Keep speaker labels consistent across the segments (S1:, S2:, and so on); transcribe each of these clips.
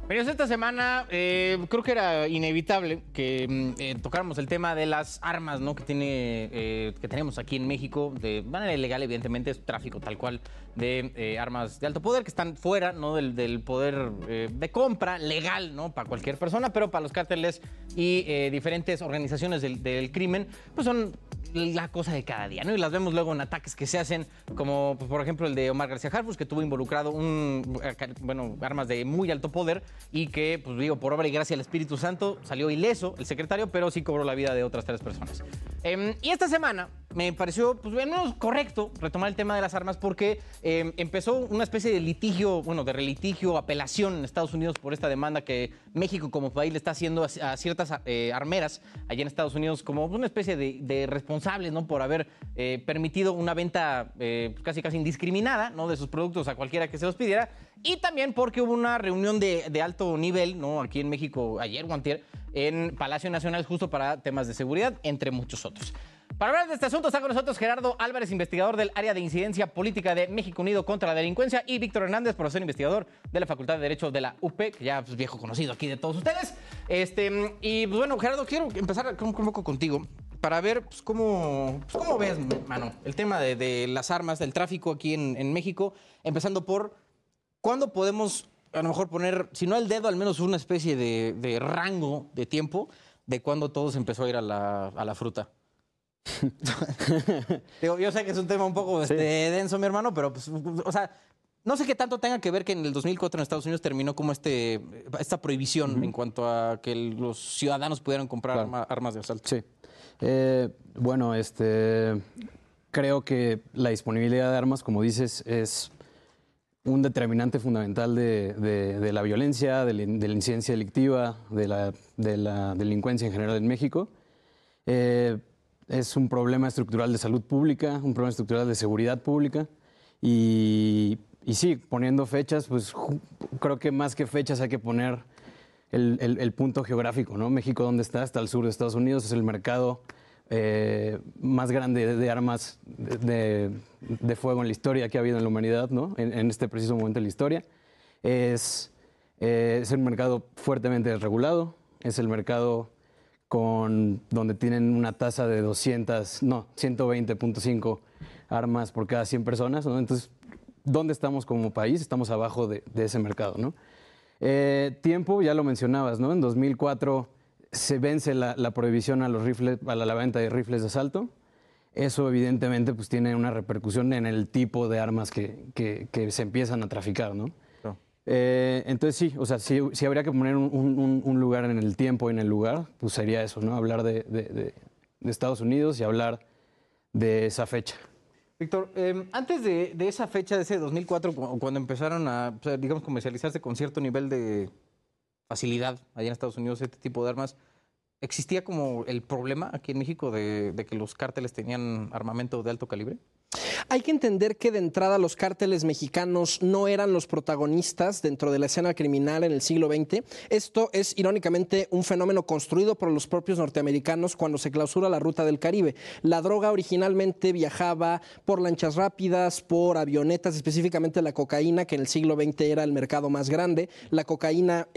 S1: Pero esta semana creo que era inevitable que tocáramos el tema de las armas, ¿no? Que tenemos aquí en México, de manera ilegal, evidentemente, es tráfico tal cual de armas de alto poder que están fuera, ¿no? del poder de compra legal, ¿no? Para cualquier persona, pero para los cárteles y diferentes organizaciones del crimen, pues son la cosa de cada día, ¿no? Y las vemos luego en ataques que se hacen, como por ejemplo el de Omar García Harfuch, que tuvo involucrado armas de muy alto poder y que, pues digo, por obra y gracia del Espíritu Santo, salió ileso el secretario, pero sí cobró la vida de otras 3 personas. Y esta semana me pareció, pues bueno, correcto retomar el tema de las armas porque empezó una especie de litigio, de relitigio, apelación en Estados Unidos por esta demanda que México como país le está haciendo a ciertas armeras allá en Estados Unidos como una especie de responsables, ¿no? Por haber permitido una venta casi indiscriminada, ¿no? De sus productos a cualquiera que se los pidiera. Y también porque hubo una reunión de alto nivel, ¿no? Aquí en México ayer o antier, en Palacio Nacional, justo para temas de seguridad, entre muchos otros. Para hablar de este asunto está con nosotros Gerardo Álvarez, investigador del área de incidencia política de México Unido contra la Delincuencia, y Víctor Hernández, profesor investigador de la Facultad de Derecho de la UP, que ya es viejo conocido aquí de todos ustedes. Y pues bueno, Gerardo, quiero empezar un poco contigo para ver pues, cómo ves, mano, el tema de las armas, del tráfico aquí en México, empezando por cuándo podemos a lo mejor poner, si no el dedo, al menos una especie de rango de tiempo de cuándo todo se empezó a ir a la fruta. Digo, yo sé que es un tema un poco denso, mi hermano, pero pues, o sea, no sé qué tanto tenga que ver que en el 2004 en Estados Unidos terminó como esta prohibición en cuanto a que los ciudadanos pudieran comprar armas de asalto.
S2: Sí. Creo que la disponibilidad de armas, como dices, es un determinante fundamental de la violencia, de la incidencia delictiva, de la delincuencia en general en México. Es un problema estructural de salud pública, un problema estructural de seguridad pública. Y sí, poniendo fechas, pues creo que más que fechas hay que poner el punto geográfico, ¿no? México, ¿dónde está? Está al sur de Estados Unidos, es el mercado más grande de armas de fuego en la historia que ha habido en la humanidad, ¿no? En este preciso momento de la historia. Es un mercado fuertemente desregulado, es el mercado donde tienen una tasa de 120.5 armas por cada 100 personas, ¿no? Entonces, ¿dónde estamos como país? Estamos abajo de ese mercado, ¿no? Tiempo, ya lo mencionabas, ¿no? En 2004 se vence la prohibición a los rifles, a la venta de rifles de asalto. Eso evidentemente pues tiene una repercusión en el tipo de armas que se empiezan a traficar, ¿no? Entonces sí, o sea, si habría que poner un lugar en el tiempo y en el lugar, pues sería eso, ¿no? Hablar de Estados Unidos y hablar de esa fecha.
S1: Víctor, antes de esa fecha, de ese 2004, cuando empezaron a, digamos, comercializarse con cierto nivel de facilidad allá en Estados Unidos este tipo de armas, ¿existía como el problema aquí en México de que los cárteles tenían armamento de alto calibre?
S3: Hay que entender que de entrada los cárteles mexicanos no eran los protagonistas dentro de la escena criminal en el siglo XX. Esto es irónicamente un fenómeno construido por los propios norteamericanos cuando se clausura la ruta del Caribe. La droga originalmente viajaba por lanchas rápidas, por avionetas, específicamente la cocaína, que en el siglo XX era el mercado más grande. La cocaína,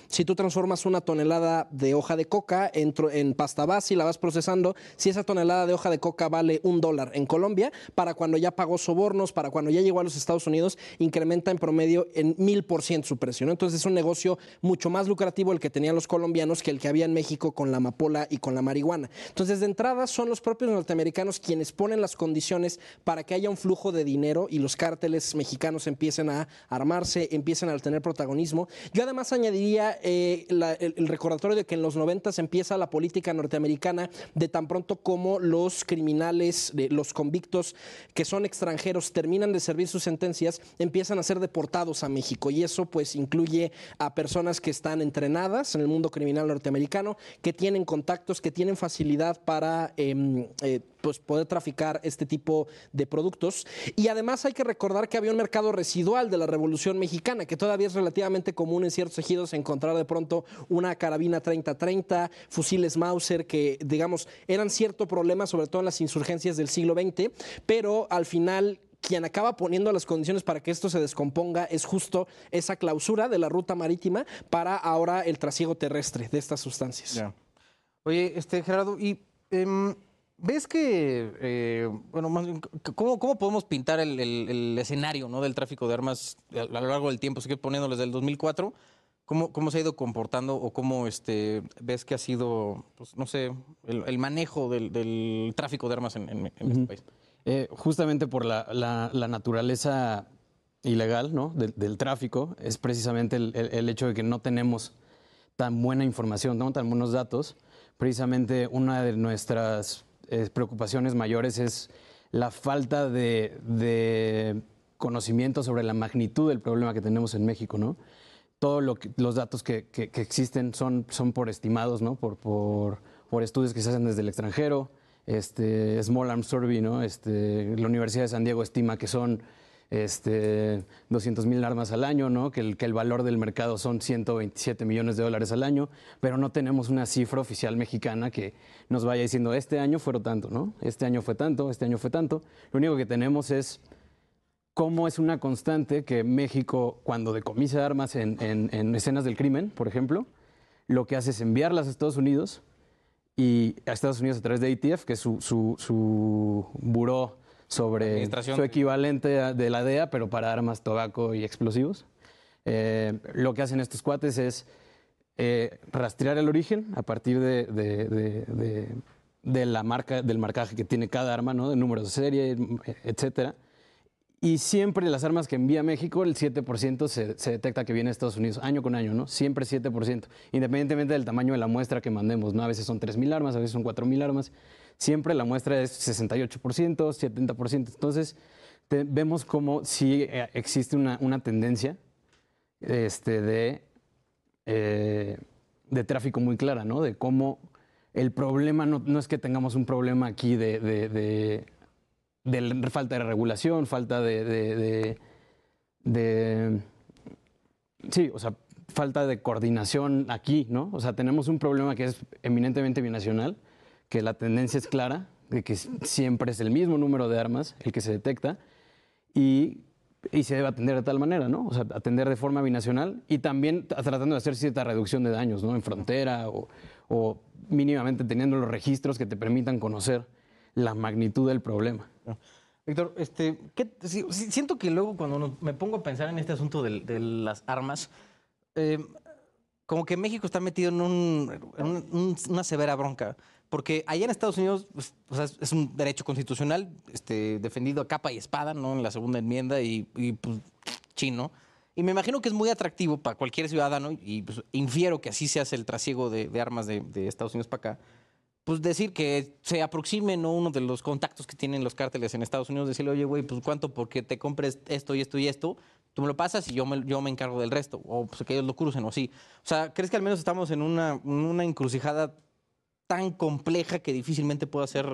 S3: si tú transformas una tonelada de hoja de coca en pasta base y la vas procesando, si esa tonelada de hoja de coca vale $1 en Colombia, para cuando ya pagó sobornos, para cuando ya llegó a los Estados Unidos, incrementa en promedio en 1000% su precio, ¿no? Entonces es un negocio mucho más lucrativo el que tenían los colombianos que el que había en México con la amapola y con la marihuana. Entonces, de entrada, son los propios norteamericanos quienes ponen las condiciones para que haya un flujo de dinero y los cárteles mexicanos empiecen a armarse, empiecen a tener protagonismo. Yo además añadiría el recordatorio de que en los 90s empieza la política norteamericana de tan pronto como los criminales, los convictos que son extranjeros terminan de servir sus sentencias, empiezan a ser deportados a México, y eso pues incluye a personas que están entrenadas en el mundo criminal norteamericano, que tienen contactos, que tienen facilidad para pues poder traficar este tipo de productos. Y además hay que recordar que había un mercado residual de la Revolución Mexicana, que todavía es relativamente común en ciertos ejidos encontrar de pronto una carabina 30-30, fusiles Mauser, que digamos eran cierto problema, sobre todo en las insurgencias del siglo XX, pero al final quien acaba poniendo las condiciones para que esto se descomponga es justo esa clausura de la ruta marítima para ahora el trasiego terrestre de estas sustancias.
S1: Ya. Oye, Gerardo, y ves que, bueno, ¿cómo podemos pintar el escenario, ¿no?, del tráfico de armas a lo largo del tiempo? Sigue poniéndoles desde el 2004. ¿Cómo se ha ido comportando o cómo ves que ha sido, pues, no sé, el manejo del tráfico de armas en este país?
S2: Justamente por la naturaleza ilegal, ¿no?, del tráfico, es precisamente el hecho de que no tenemos tan buena información, ¿no?, tan buenos datos. Precisamente una de nuestras preocupaciones mayores es la falta de conocimiento sobre la magnitud del problema que tenemos en México, ¿no? Todos los datos que existen son por estimados, ¿no?, por estudios que se hacen desde el extranjero. Small Arms Survey, ¿no? La Universidad de San Diego estima que son 200,000 armas al año, ¿no?, que el valor del mercado son $127 millones al año, pero no tenemos una cifra oficial mexicana que nos vaya diciendo este año fueron tanto, ¿no? Este año fue tanto, este año fue tanto. Lo único que tenemos es cómo es una constante que México, cuando decomisa armas en escenas del crimen, por ejemplo, lo que hace es enviarlas a Estados Unidos, y a Estados Unidos a través de ATF, que es su buró sobre su equivalente de la DEA, pero para armas, tabaco y explosivos. Lo que hacen estos cuates es rastrear el origen a partir de la marca, del marcaje que tiene cada arma, ¿no?, de números de serie, etcétera. Y siempre las armas que envía México, el 7% se detecta que viene de Estados Unidos, año con año, ¿no? Siempre 7%, independientemente del tamaño de la muestra que mandemos, ¿no? A veces son 3,000 armas, a veces son 4,000 armas. Siempre la muestra es 68%, 70%. Entonces, vemos como sí existe una tendencia de tráfico muy clara, ¿no? De cómo el problema no es que tengamos un problema aquí de falta de regulación, falta sí, o sea, falta de coordinación aquí, ¿no? O sea, tenemos un problema que es eminentemente binacional, que la tendencia es clara, de que siempre es el mismo número de armas el que se detecta, y se debe atender de tal manera, ¿no? O sea, atender de forma binacional y también tratando de hacer cierta reducción de daños, ¿no?, en frontera o mínimamente teniendo los registros que te permitan conocer la magnitud del problema.
S1: Víctor, siento que luego cuando me pongo a pensar en este asunto de las armas, como que México está metido en una severa bronca, porque allá en Estados Unidos, pues, o sea, es un derecho constitucional defendido a capa y espada, ¿no?, en la segunda enmienda y pues, chino. Y me imagino que es muy atractivo para cualquier ciudadano, y pues, infiero que así se hace el trasiego de armas de Estados Unidos para acá. Pues decir que se aproxime, ¿no?, uno de los contactos que tienen los cárteles en Estados Unidos, decirle, oye, güey, pues ¿cuánto porque te compres esto y esto y esto? Tú me lo pasas y yo me encargo del resto. O pues que ellos lo crucen o así. O sea, ¿crees que al menos estamos en una encrucijada tan compleja que difícilmente pueda ser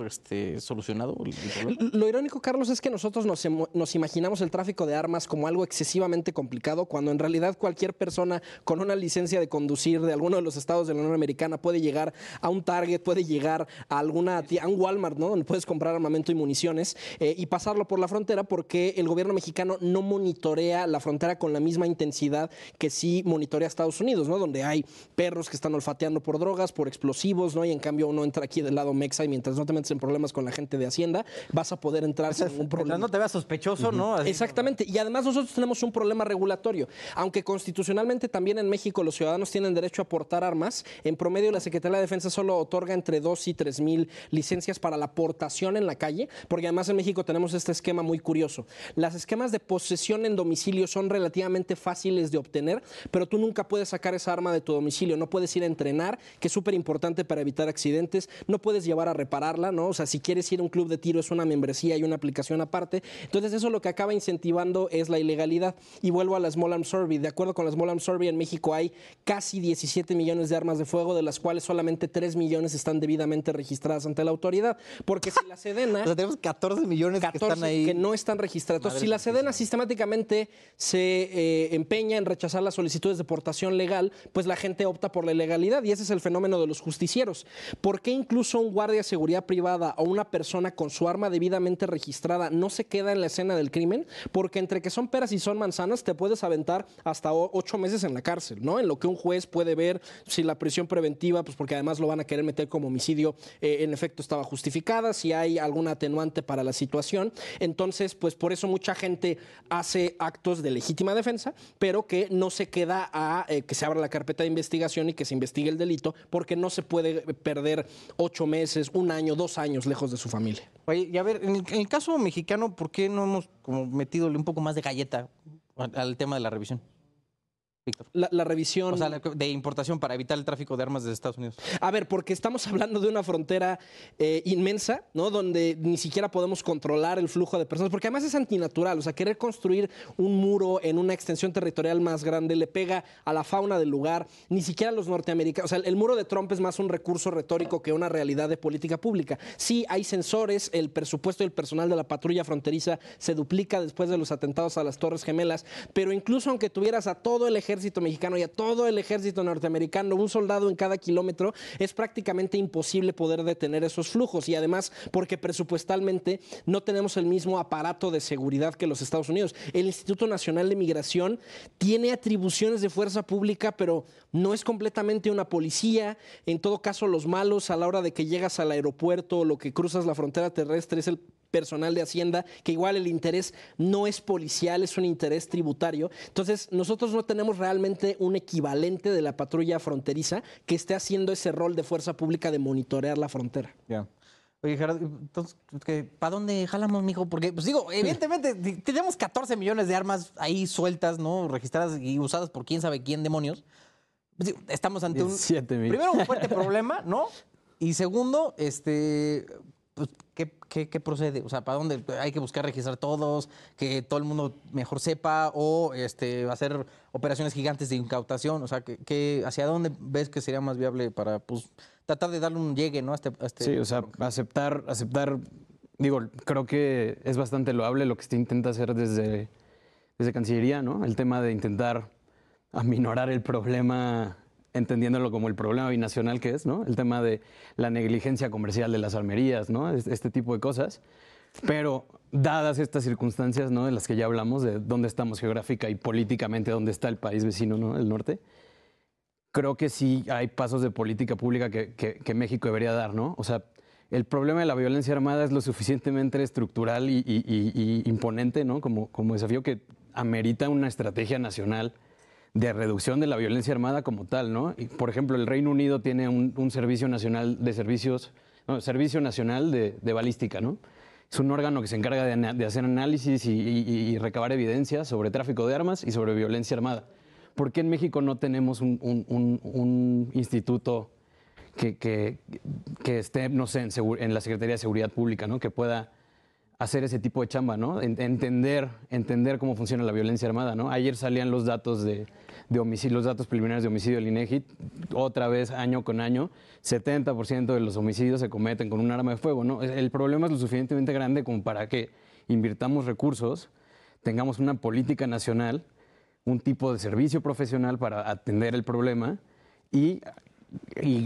S1: solucionado el problema?
S3: Lo irónico, Carlos, es que nosotros nos imaginamos el tráfico de armas como algo excesivamente complicado, cuando en realidad cualquier persona con una licencia de conducir de alguno de los estados de la Unión Americana puede llegar a un Target, puede llegar a un Walmart, ¿no?, donde puedes comprar armamento y municiones, y pasarlo por la frontera, porque el gobierno mexicano no monitorea la frontera con la misma intensidad que sí monitorea Estados Unidos, ¿no?, donde hay perros que están olfateando por drogas, por explosivos, ¿no? Y en cambio uno entra aquí del lado mexa y mientras no te metes en problemas con la gente de Hacienda, vas a poder entrar sin ningún problema.
S1: Mientras no te veas sospechoso, ¿no? Así,
S3: exactamente. Y además nosotros tenemos un problema regulatorio. Aunque constitucionalmente también en México los ciudadanos tienen derecho a portar armas, en promedio la Secretaría de Defensa solo otorga entre 2,000 y 3,000 licencias para la portación en la calle, porque además en México tenemos este esquema muy curioso. Las esquemas de posesión en domicilio son relativamente fáciles de obtener, pero tú nunca puedes sacar esa arma de tu domicilio. No puedes ir a entrenar, que es súper importante para evitar accidentes, no puedes llevar a repararla, ¿no? O sea, si quieres ir a un club de tiro es una membresía y una aplicación aparte. Entonces eso lo que acaba incentivando es la ilegalidad. Y vuelvo a la Small Arms Survey. De acuerdo con la Small Arms Survey, en México hay casi 17 millones de armas de fuego, de las cuales solamente 3 millones están debidamente registradas ante la autoridad. Porque si la Sedena...
S1: O sea, tenemos 14 millones 14 que están ahí.
S3: Que no están registrados. Entonces, si la Sedena sistemáticamente se empeña en rechazar las solicitudes de portación legal, pues la gente opta por la ilegalidad. Y ese es el fenómeno de los justicieros. ¿Por qué incluso un guardia de seguridad privada o una persona con su arma debidamente registrada no se queda en la escena del crimen? Porque entre que son peras y son manzanas, te puedes aventar hasta 8 meses en la cárcel, ¿no? En lo que un juez puede ver si la prisión preventiva, pues porque además lo van a querer meter como homicidio, en efecto estaba justificada, si hay alguna atenuante para la situación. Entonces, pues por eso mucha gente hace actos de legítima defensa, pero que no se queda a que se abra la carpeta de investigación y que se investigue el delito, porque no se puede perder 8 meses, 1 año, 2 años lejos de su familia.
S1: Oye, y a ver, en el caso mexicano, ¿por qué no hemos como metido un poco más de galleta al tema de la revisión, Víctor?
S3: La revisión...
S1: O sea, de importación para evitar el tráfico de armas desde Estados Unidos.
S3: A ver, porque estamos hablando de una frontera inmensa, ¿no? Donde ni siquiera podemos controlar el flujo de personas, porque además es antinatural. O sea, querer construir un muro en una extensión territorial más grande le pega a la fauna del lugar, ni siquiera a los norteamericanos. O sea, el muro de Trump es más un recurso retórico que una realidad de política pública. Sí, hay sensores, el presupuesto del personal de la patrulla fronteriza se duplica después de los atentados a las Torres Gemelas, pero incluso aunque tuvieras a todo el ejército mexicano y a todo el ejército norteamericano, un soldado en cada kilómetro, es prácticamente imposible poder detener esos flujos. Y además, porque presupuestalmente no tenemos el mismo aparato de seguridad que los Estados Unidos. El Instituto Nacional de Migración tiene atribuciones de fuerza pública, pero no es completamente una policía. En todo caso, los malos a la hora de que llegas al aeropuerto o lo que cruzas la frontera terrestre es el personal de Hacienda, que igual el interés no es policial, es un interés tributario. Entonces, nosotros no tenemos realmente un equivalente de la patrulla fronteriza que esté haciendo ese rol de fuerza pública de monitorear la frontera.
S1: Ya. Oye, Gerardo, entonces, ¿para dónde jalamos, mijo? Porque, pues digo, evidentemente tenemos 14 millones de armas ahí sueltas, ¿no? Registradas y usadas por quién sabe quién demonios. Pues, digo, estamos ante primero, un fuerte problema, ¿no? Y segundo, pues, ¿qué procede? O sea, ¿para dónde? ¿Hay que buscar registrar todos? ¿Que todo el mundo mejor sepa? ¿O hacer operaciones gigantes de incautación? O sea, ¿hacia dónde ves que sería más viable para, pues, tratar de darle un llegue, ¿no?
S2: Sí, o sea, aceptar, digo, creo que es bastante loable lo que se intenta hacer desde Cancillería, ¿no? El tema de intentar aminorar el problema, entendiéndolo como el problema binacional que es, ¿no? El tema de la negligencia comercial de las armerías, ¿no? Este tipo de cosas. Pero dadas estas circunstancias, ¿no? De las que ya hablamos, de dónde estamos geográfica y políticamente, dónde está el país vecino, ¿no? El norte, creo que sí hay pasos de política pública que México debería dar, ¿no? O sea, el problema de la violencia armada es lo suficientemente estructural y imponente, ¿no? Como desafío que amerita una estrategia nacional de reducción de la violencia armada como tal, ¿no? Y, por ejemplo, el Reino Unido tiene un servicio nacional de servicio nacional de balística, ¿no? Es un órgano que se encarga de hacer análisis y recabar evidencias sobre tráfico de armas y sobre violencia armada. ¿Por qué en México no tenemos un instituto que esté, no sé, en la Secretaría de Seguridad Pública, ¿no? Que pueda hacer ese tipo de chamba, ¿no? Entender cómo funciona la violencia armada, ¿no? Ayer salían los datos de homicidio, los datos preliminares de homicidio del INEGI, otra vez año con año, 70% de los homicidios se cometen con un arma de fuego, ¿no? El problema es lo suficientemente grande como para que invirtamos recursos, tengamos una política nacional, un tipo de servicio profesional para atender el problema y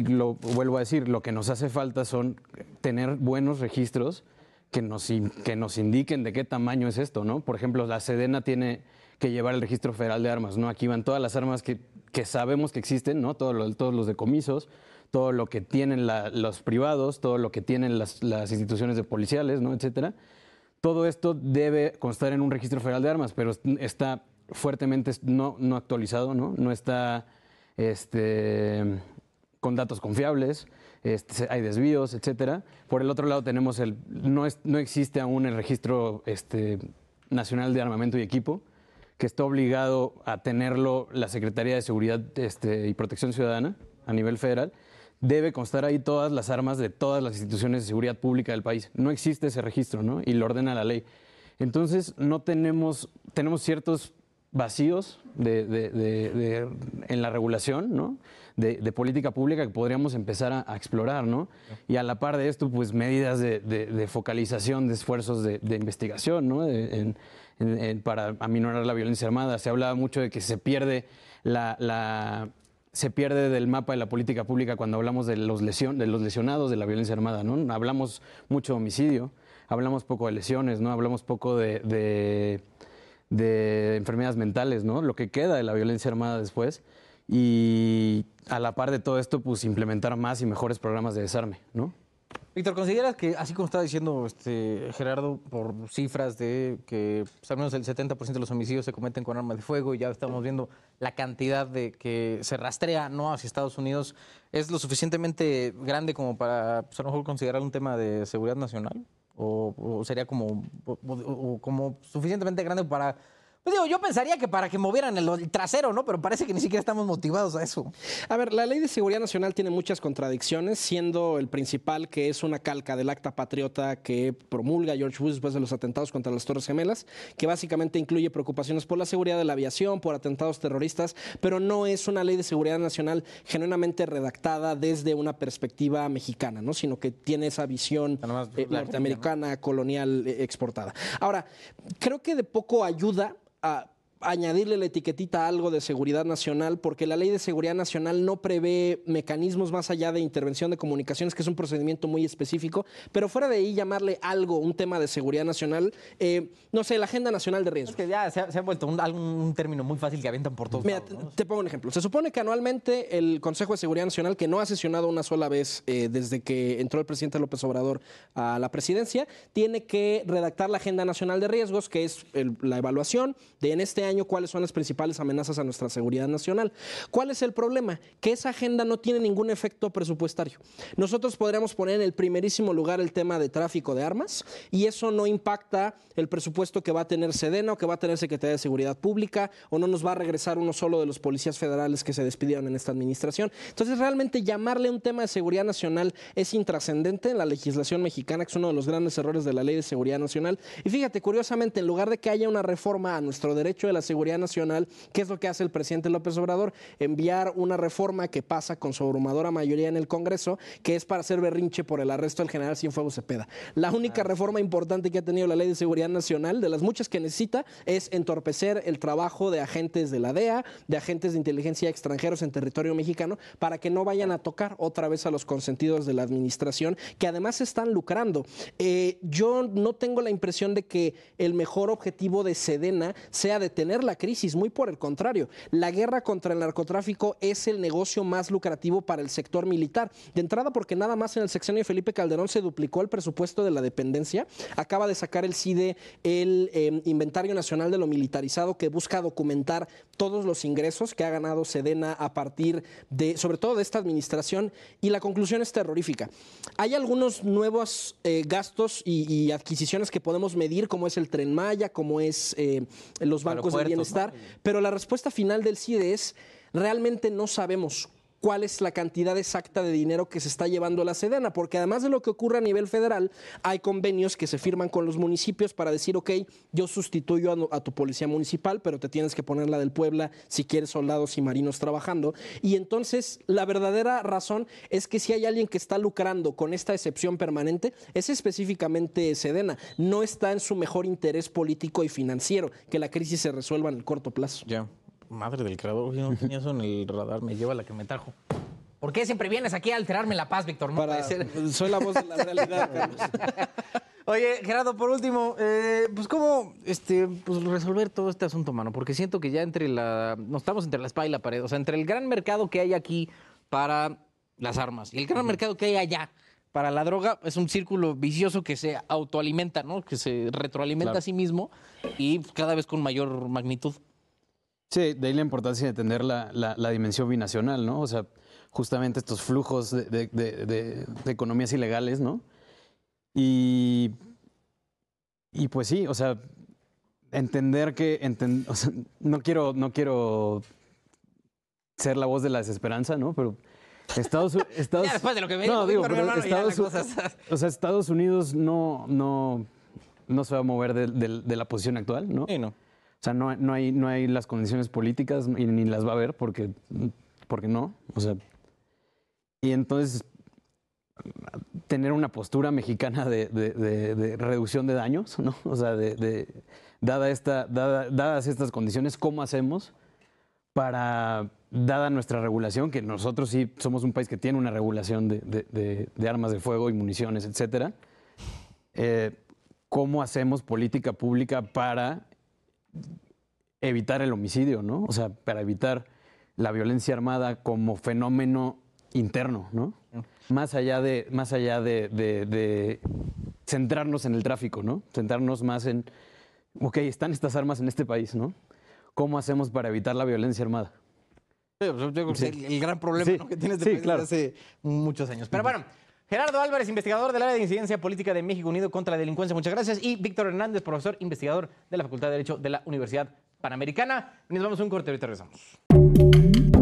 S2: lo vuelvo a decir, lo que nos hace falta son tener buenos registros que nos indiquen de qué tamaño es esto, ¿no? Por ejemplo, la Sedena tiene que llevar el registro federal de armas, ¿no? Aquí van todas las armas que sabemos que existen, ¿no? Todos los decomisos, todo lo que tienen los privados, todo lo que tienen las instituciones de policiales, ¿no? Etcétera. Todo esto debe constar en un registro federal de armas, pero está fuertemente no actualizado, ¿no? No está con datos confiables. Hay desvíos, etcétera. Por el otro lado tenemos no existe aún el registro nacional de armamento y equipo, que está obligado a tenerlo la Secretaría de Seguridad y Protección Ciudadana a nivel federal. Debe constar ahí todas las armas de todas las instituciones de seguridad pública del país. No existe ese registro, ¿no? Y lo ordena la ley. Entonces no tenemos ciertos vacíos en la regulación, ¿no? De política pública que podríamos empezar a explorar, ¿no? Y a la par de esto, pues medidas de focalización de esfuerzos de investigación, ¿no? Para aminorar la violencia armada. Se hablaba mucho de que se pierde la se pierde del mapa de la política pública cuando hablamos de los lesionados de la violencia armada, ¿no? Hablamos mucho de homicidio, hablamos poco de lesiones, ¿no? Hablamos poco de enfermedades mentales, ¿no? Lo que queda de la violencia armada después. Y a la par de todo esto, pues implementar más y mejores programas de desarme, ¿no?
S1: Víctor, ¿consideras que, así como estaba diciendo Gerardo, por cifras de que pues, al menos el 70% de los homicidios se cometen con armas de fuego y ya estamos viendo la cantidad de que se rastrea no hacia Estados Unidos, ¿es lo suficientemente grande como para pues, a lo mejor considerar un tema de seguridad nacional? ¿O sería como suficientemente grande para... Pues digo, yo pensaría que para que movieran el trasero, ¿no? Pero parece que ni siquiera estamos motivados a eso.
S3: A ver, la Ley de Seguridad Nacional tiene muchas contradicciones, siendo el principal que es una calca del Acta Patriota que promulga George Bush después de los atentados contra las Torres Gemelas, que básicamente incluye preocupaciones por la seguridad de la aviación, por atentados terroristas, pero no es una Ley de Seguridad Nacional genuinamente redactada desde una perspectiva mexicana, ¿no? Sino que tiene esa visión norteamericana, colonial, exportada. Ahora, creo que de poco ayuda a añadirle la etiquetita a algo de seguridad nacional, porque la Ley de Seguridad Nacional no prevé mecanismos más allá de intervención de comunicaciones, que es un procedimiento muy específico, pero fuera de ahí llamarle algo, un tema de seguridad nacional, no sé, la Agenda Nacional de Riesgos.
S1: Es que ya se ha vuelto un término muy fácil que avientan por todos lados, ¿no?
S3: Te pongo un ejemplo. Se supone que anualmente el Consejo de Seguridad Nacional, que no ha sesionado una sola vez desde que entró el presidente López Obrador a la presidencia, tiene que redactar la Agenda Nacional de Riesgos, que es la evaluación de en este año cuáles son las principales amenazas a nuestra seguridad nacional. ¿Cuál es el problema? Que esa agenda no tiene ningún efecto presupuestario. Nosotros podríamos poner en el primerísimo lugar el tema de tráfico de armas y eso no impacta el presupuesto que va a tener Sedena o que va a tener Secretaría de Seguridad Pública, o no nos va a regresar uno solo de los policías federales que se despidieron en esta administración. Entonces, realmente llamarle un tema de seguridad nacional es intrascendente en la legislación mexicana, que es uno de los grandes errores de la Ley de Seguridad Nacional. Y fíjate, curiosamente, en lugar de que haya una reforma a nuestro derecho de la seguridad nacional, ¿qué es lo que hace el presidente López Obrador? Enviar una reforma que pasa con su abrumadora mayoría en el Congreso, que es para hacer berrinche por el arresto del general Cienfuegos Cepeda. La única reforma importante que ha tenido la Ley de Seguridad Nacional, de las muchas que necesita, es entorpecer el trabajo de agentes de la DEA, de agentes de inteligencia extranjeros en territorio mexicano, para que no vayan a tocar otra vez a los consentidos de la administración, que además están lucrando. Yo no tengo la impresión de que el mejor objetivo de Sedena sea detener la crisis, muy por el contrario. La guerra contra el narcotráfico es el negocio más lucrativo para el sector militar. De entrada, porque nada más en el sexenio de Felipe Calderón se duplicó el presupuesto de la dependencia. Acaba de sacar el CIDE el Inventario Nacional de lo Militarizado, que busca documentar todos los ingresos que ha ganado Sedena a partir de, sobre todo de esta administración, y la conclusión es terrorífica. Hay algunos nuevos gastos y adquisiciones que podemos medir, como es el Tren Maya, como es los bancos de bienestar, ¿no? Pero la respuesta final del CIDE es: realmente no sabemos cuál es la cantidad exacta de dinero que se está llevando la Sedena, porque además de lo que ocurre a nivel federal, hay convenios que se firman con los municipios para decir, ok, yo sustituyo a tu policía municipal, pero te tienes que poner la del Puebla si quieres soldados y marinos trabajando. Y entonces la verdadera razón es que si hay alguien que está lucrando con esta excepción permanente, es específicamente Sedena. No está en su mejor interés político y financiero que la crisis se resuelva en el corto plazo.
S1: Ya. Madre del creador, yo no tenía eso en el radar, me lleva la que me trajo. ¿Por qué siempre vienes aquí a alterarme la paz, Víctor? No puede ser.
S3: Soy la voz de la realidad, Carlos.
S1: Oye, Gerardo, por último, pues cómo pues resolver todo este asunto, mano, porque siento que ya nos estamos entre la espada y la pared, o sea, entre el gran mercado que hay aquí para las armas y el gran mercado que hay allá para la droga, es un círculo vicioso que se autoalimenta, ¿no? Que se retroalimenta, claro, a sí mismo y cada vez con mayor magnitud.
S2: Sí, de ahí la importancia de entender la dimensión binacional, ¿no? O sea, justamente estos flujos de economías ilegales, ¿no? Y pues sí, o sea, entender que... o sea, no quiero ser la voz de la desesperanza, ¿no? Pero Estados
S1: ya después de lo que me dijo,
S2: digo,
S1: pero hermano,
S2: Estados Unidos no se va a mover de la posición actual, ¿no?
S1: Sí, no.
S2: O sea, no hay las condiciones políticas y ni las va a haber porque no. O sea, y entonces tener una postura mexicana de reducción de daños, ¿no? O sea, dadas estas condiciones, ¿cómo hacemos para, dada nuestra regulación, que nosotros sí somos un país que tiene una regulación de armas de fuego y municiones, etcétera, ¿cómo hacemos política pública para evitar el homicidio, ¿no? O sea, para evitar la violencia armada como fenómeno interno, ¿no? Más allá de centrarnos en el tráfico, ¿no? Centrarnos más en, ok, están estas armas en este país, ¿no? ¿Cómo hacemos para evitar la violencia armada?
S1: Sí, pues, yo creo que el gran problema,
S2: Sí,
S1: ¿no?, que tiene este
S2: sí,
S1: país
S2: claro.
S1: desde hace muchos años. Pero bueno, Gerardo Álvarez, investigador del área de incidencia política de México Unido contra la Delincuencia, muchas gracias. Y Víctor Hernández, profesor investigador de la Facultad de Derecho de la Universidad Panamericana. Nos vamos a un corte, ahorita regresamos.